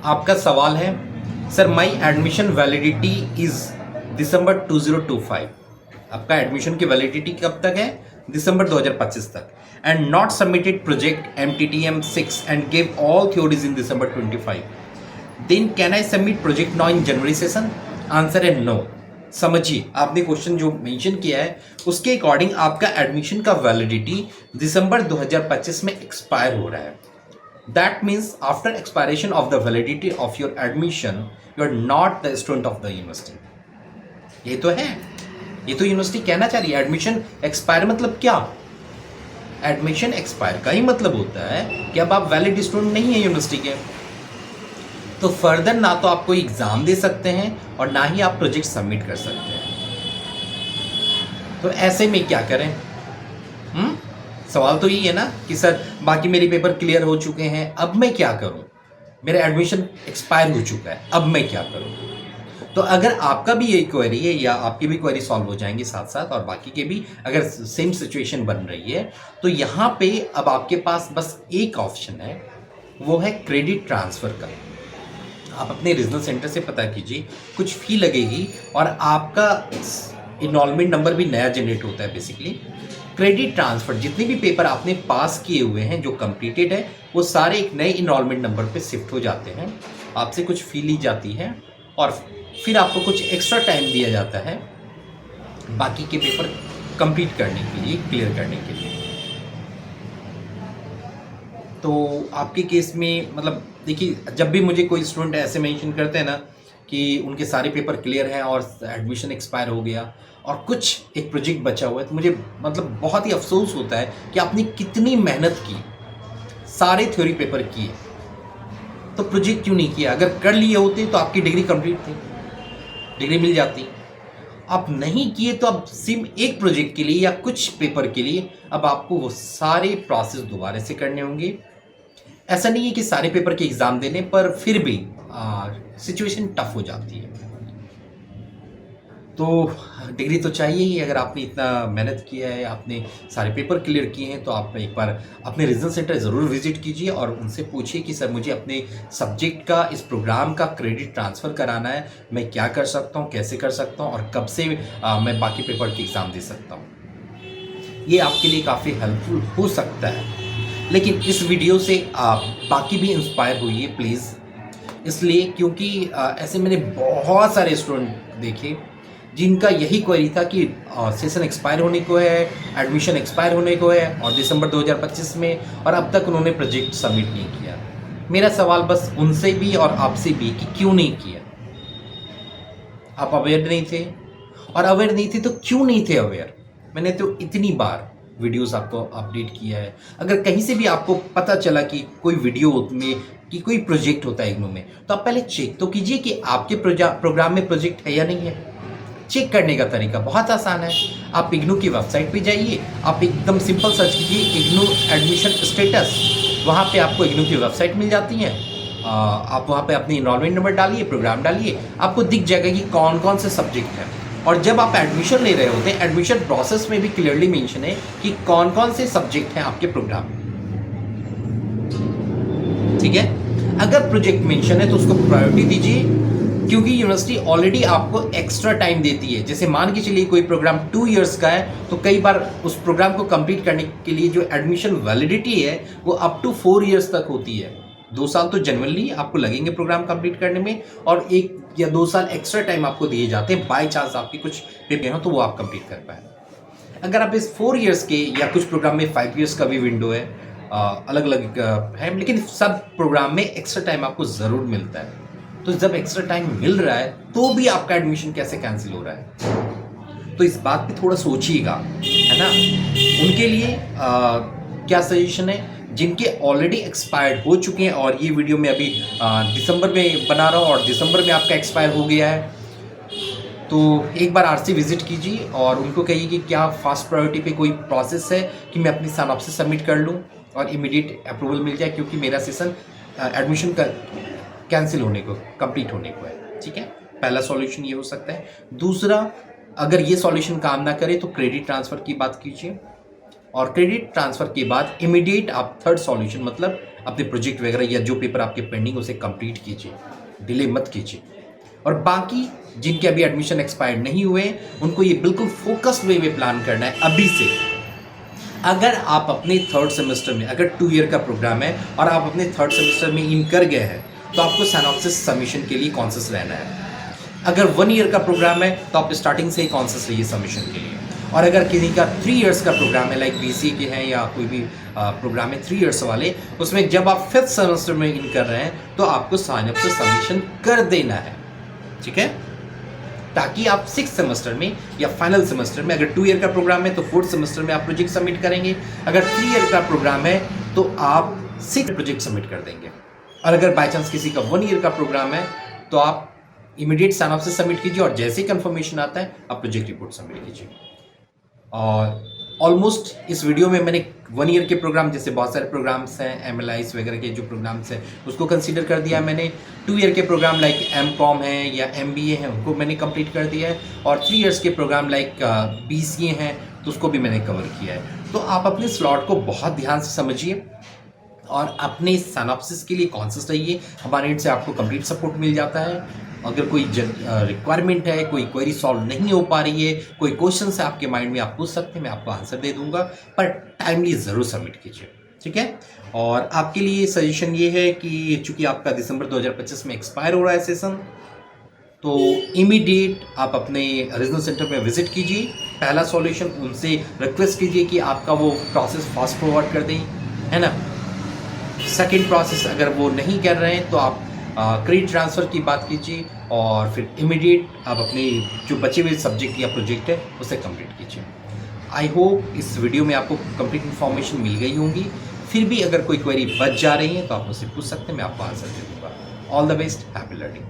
आपका सवाल है sir my admission validity is December 2025। आपका एडमिशन की वैलिडिटी कब तक है? दिसंबर 2025 तक। And not submitted project MTTM 6 and give all theories in December 25। Then can I submit project now in January session? Answer है नो। समझिए, आपने क्वेश्चन जो मेंशन किया है उसके अकॉर्डिंग आपका एडमिशन का वैलिडिटी दिसंबर 2025 में एक्सपायर हो रहा है। That means after expiration of the validity of your admission, you are not the student of the university. ये तो है, ये तो यूनिवर्सिटी कहना चाह रही है। एडमिशन एक्सपायर मतलब क्या? एडमिशन एक्सपायर का ही मतलब होता है कि अब आप वैलिड स्टूडेंट नहीं है यूनिवर्सिटी के, तो फर्दर ना तो आप कोई एग्जाम दे सकते हैं और ना ही आप प्रोजेक्ट सबमिट कर सकते हैं। तो ऐसे में क्या करें? सवाल तो यही है ना कि सर बाकी मेरे पेपर क्लियर हो चुके हैं, अब मैं क्या करूं? मेरा एडमिशन एक्सपायर हो चुका है, अब मैं क्या करूं? तो अगर आपका भी यही क्वेरी है या आपकी भी क्वेरी सॉल्व हो जाएंगे साथ साथ और बाकी के भी अगर सेम सिचुएशन बन रही है, तो यहाँ पे अब आपके पास बस एक ऑप्शन है, वो है क्रेडिट ट्रांसफ़र का। आप अपने रीजनल सेंटर से पता कीजिए, कुछ फी लगेगी और आपका इनरोलमेंट नंबर भी नया जनरेट होता है। बेसिकली क्रेडिट ट्रांसफ़र जितने भी पेपर आपने पास किए हुए हैं जो कंप्लीटेड है, वो सारे एक नए इनरोलमेंट नंबर पे शिफ्ट हो जाते हैं। आपसे कुछ फ़ी ली जाती है और फिर आपको कुछ एक्स्ट्रा टाइम दिया जाता है बाकी के पेपर कंप्लीट करने के लिए, क्लियर करने के लिए। तो आपके केस में मतलब देखिए, जब भी मुझे कोई स्टूडेंट ऐसे मेंशन करते हैं ना कि उनके सारे पेपर क्लियर हैं और एडमिशन एक्सपायर हो गया और कुछ एक प्रोजेक्ट बचा हुआ है, तो मुझे मतलब बहुत ही अफसोस होता है कि आपने कितनी मेहनत की, सारे थ्योरी पेपर किए, तो प्रोजेक्ट क्यों नहीं किया? अगर कर लिए होते तो आपकी डिग्री कंप्लीट थी, डिग्री मिल जाती। आप नहीं किए तो अब सिर्फ एक प्रोजेक्ट के लिए या कुछ पेपर के लिए अब आपको वो सारे प्रोसेस दोबारा से करने होंगे। ऐसा नहीं है कि सारे पेपर के एग्ज़ाम देने पर फिर भी सिचुएशन टफ हो जाती है। तो डिग्री तो चाहिए ही। अगर आपने इतना मेहनत किया है, आपने सारे पेपर क्लियर किए हैं, तो आप एक बार अपने रीजनल सेंटर ज़रूर विजिट कीजिए और उनसे पूछिए कि सर मुझे अपने सब्जेक्ट का, इस प्रोग्राम का क्रेडिट ट्रांसफ़र कराना है, मैं क्या कर सकता हूँ, कैसे कर सकता हूँ और कब से मैं बाकी पेपर के एग्ज़ाम दे सकता हूँ। ये आपके लिए काफ़ी हेल्पफुल हो सकता है। लेकिन इस वीडियो से आप बाकी भी इंस्पायर होइए प्लीज़, इसलिए क्योंकि ऐसे मैंने बहुत सारे स्टूडेंट देखे जिनका यही क्वेरी था कि सेशन एक्सपायर होने को है, एडमिशन एक्सपायर होने को है और दिसंबर 2025 में, और अब तक उन्होंने प्रोजेक्ट सबमिट नहीं किया। मेरा सवाल बस उनसे भी और आपसे भी कि क्यों नहीं किया? आप अवेयर नहीं थे, और अवेयर नहीं थे तो क्यों नहीं थे अवेयर? मैंने तो इतनी बार वीडियोस आपको अपडेट किया है। अगर कहीं से भी आपको पता चला कि कोई वीडियो में कि कोई प्रोजेक्ट होता है इग्नू में, तो आप पहले चेक तो कीजिए कि आपके प्रोग्राम में प्रोजेक्ट है या नहीं है। चेक करने का तरीका बहुत आसान है। आप इग्नू की वेबसाइट पे जाइए, आप एकदम सिंपल सर्च कीजिए इग्नू एडमिशन स्टेटस, वहाँ पे आपको इग्नू की वेबसाइट मिल जाती है। आप वहाँ पे अपनी इनरोलमेंट नंबर डालिए, प्रोग्राम डालिए, आपको दिख जाएगा कि कौन कौन से सब्जेक्ट हैं। और जब आप एडमिशन ले रहे होते हैं, एडमिशन प्रोसेस में भी क्लियरली मेंशन है कि कौन कौन से सब्जेक्ट हैं आपके प्रोग्राम में। ठीक है, अगर प्रोजेक्ट मेंशन है तो उसको प्रायोरिटी दीजिए, क्योंकि यूनिवर्सिटी ऑलरेडी आपको एक्स्ट्रा टाइम देती है। जैसे मान के चलिए कोई प्रोग्राम 2 इयर्स का है, तो कई बार उस प्रोग्राम को कंप्लीट करने के लिए जो एडमिशन वैलिडिटी है वो अप टू 4 इयर्स तक होती है। 2 साल तो जनरली आपको लगेंगे प्रोग्राम कंप्लीट करने में, और 1 या 2 साल एक्स्ट्रा टाइम आपको दिए जाते हैं, बाई चांस आपके कुछ पेपर हो तो वो आप कंप्लीट कर पाए। अगर आप इस 4 इयर्स के, या कुछ प्रोग्राम में 5 इयर्स का भी विंडो है, अलग अलग है, लेकिन सब प्रोग्राम में एक्स्ट्रा टाइम आपको ज़रूर मिलता है। तो जब एक्स्ट्रा टाइम मिल रहा है तो भी आपका एडमिशन कैसे कैंसिल हो रहा है? तो इस बात पे थोड़ा सोचिएगा, है ना। उनके लिए क्या सजेशन है जिनके ऑलरेडी एक्सपायर्ड हो चुके हैं, और ये वीडियो मैं अभी दिसंबर में बना रहा हूँ और दिसंबर में आपका एक्सपायर हो गया है, तो एक बार आरसी विजिट कीजिए और उनको कहिए कि क्या फास्ट प्रायोरिटी पे कोई प्रोसेस है कि मैं अपनी सिनॉप्सिस सबमिट कर लूँ और इमीडिएट अप्रूवल मिल जाए, क्योंकि मेरा सेशन एडमिशन का कैंसिल होने को, कंप्लीट होने को है। ठीक है, पहला सॉल्यूशन ये हो सकता है। दूसरा, अगर ये सॉल्यूशन काम ना करे तो क्रेडिट ट्रांसफ़र की बात कीजिए, और क्रेडिट ट्रांसफ़र के बाद इमीडिएट आप थर्ड सॉल्यूशन मतलब अपने प्रोजेक्ट वगैरह या जो पेपर आपके पेंडिंग उसे कंप्लीट कीजिए, डिले मत कीजिए। और बाकी जिनके अभी एडमिशन एक्सपायर्ड नहीं हुए उनको ये बिल्कुल फोकस्ड वे में प्लान करना है अभी से। अगर आप अपने थर्ड सेमेस्टर में, अगर 2 ईयर का प्रोग्राम है और आप अपने थर्ड सेमेस्टर में इन कर गए हैं तो आपको सिनॉप्सिस सबमिशन के लिए कॉन्शियस रहना है। अगर 1 ईयर का प्रोग्राम है तो आप स्टार्टिंग से ही कॉन्शियस रहिए सबमिशन के लिए। और अगर किसी का 3 इयर्स का प्रोग्राम है, लाइक BCA के हैं या कोई भी प्रोग्राम है 3 इयर्स वाले, उसमें जब आप 5th सेमेस्टर में इन कर रहे हैं तो आपको सिनॉप्सिस सबमिशन कर देना है, ठीक है, ताकि आप 6th सेमेस्टर में या फाइनल सेमेस्टर में, अगर 2 ईयर का प्रोग्राम है तो 4th सेमेस्टर में आप प्रोजेक्ट सबमिट करेंगे, अगर 3 ईयर का प्रोग्राम है तो आप 6 प्रोजेक्ट सबमिट कर देंगे। और अगर बाय चांस किसी का 1 ईयर का प्रोग्राम है तो आप इमीडिएट सिनॉप्सिस सबमिट कीजिए और जैसे ही कंफर्मेशन आता है आप प्रोजेक्ट रिपोर्ट सबमिट कीजिए। और ऑलमोस्ट इस वीडियो में मैंने 1 ईयर के प्रोग्राम, जैसे बहुत सारे प्रोग्राम्स हैं MLIs वगैरह के जो प्रोग्राम्स हैं उसको कंसीडर कर दिया है मैंने। 2 ईयर के प्रोग्राम लाइक MCOM है या MBA है उनको मैंने कंप्लीट कर दिया है। और 3 इयर्स के प्रोग्राम लाइक BCA हैं तो उसको भी मैंने कवर किया है। तो आप अपने स्लॉट को बहुत ध्यान से समझिए और अपने सिनॉप्सिस के लिए कॉन्शियस रहिए। हमारे एंड से आपको कंप्लीट सपोर्ट मिल जाता है। अगर कोई रिक्वायरमेंट है, कोई क्वेरी सॉल्व नहीं हो पा रही है, कोई क्वेश्चन है आपके माइंड में, आप पूछ सकते हैं, मैं आपको आंसर दे दूंगा, पर टाइमली ज़रूर सबमिट कीजिए, ठीक है। और आपके लिए सजेशन ये है कि चूंकि आपका दिसंबर 2025 में एक्सपायर हो रहा है सेशन, तो इमीडिएट आप अपने रीजनल सेंटर में विजिट कीजिए। पहला सॉल्यूशन, उनसे रिक्वेस्ट कीजिए कि आपका वो प्रोसेस फास्ट फॉरवर्ड कर दें, है ना। सेकेंड प्रोसेस अगर वो नहीं कर रहे हैं तो आप क्रेडिट ट्रांसफ़र की बात कीजिए और फिर इमीडिएट आप अपने जो बचे हुए सब्जेक्ट या प्रोजेक्ट है उसे कंप्लीट कीजिए। आई होप इस वीडियो में आपको कंप्लीट इन्फॉर्मेशन मिल गई होंगी। फिर भी अगर कोई क्वेरी बच जा रही है तो आप मुझसे पूछ सकते हैं, मैं आपको आंसर दे दूँगा। All the best, happy learning.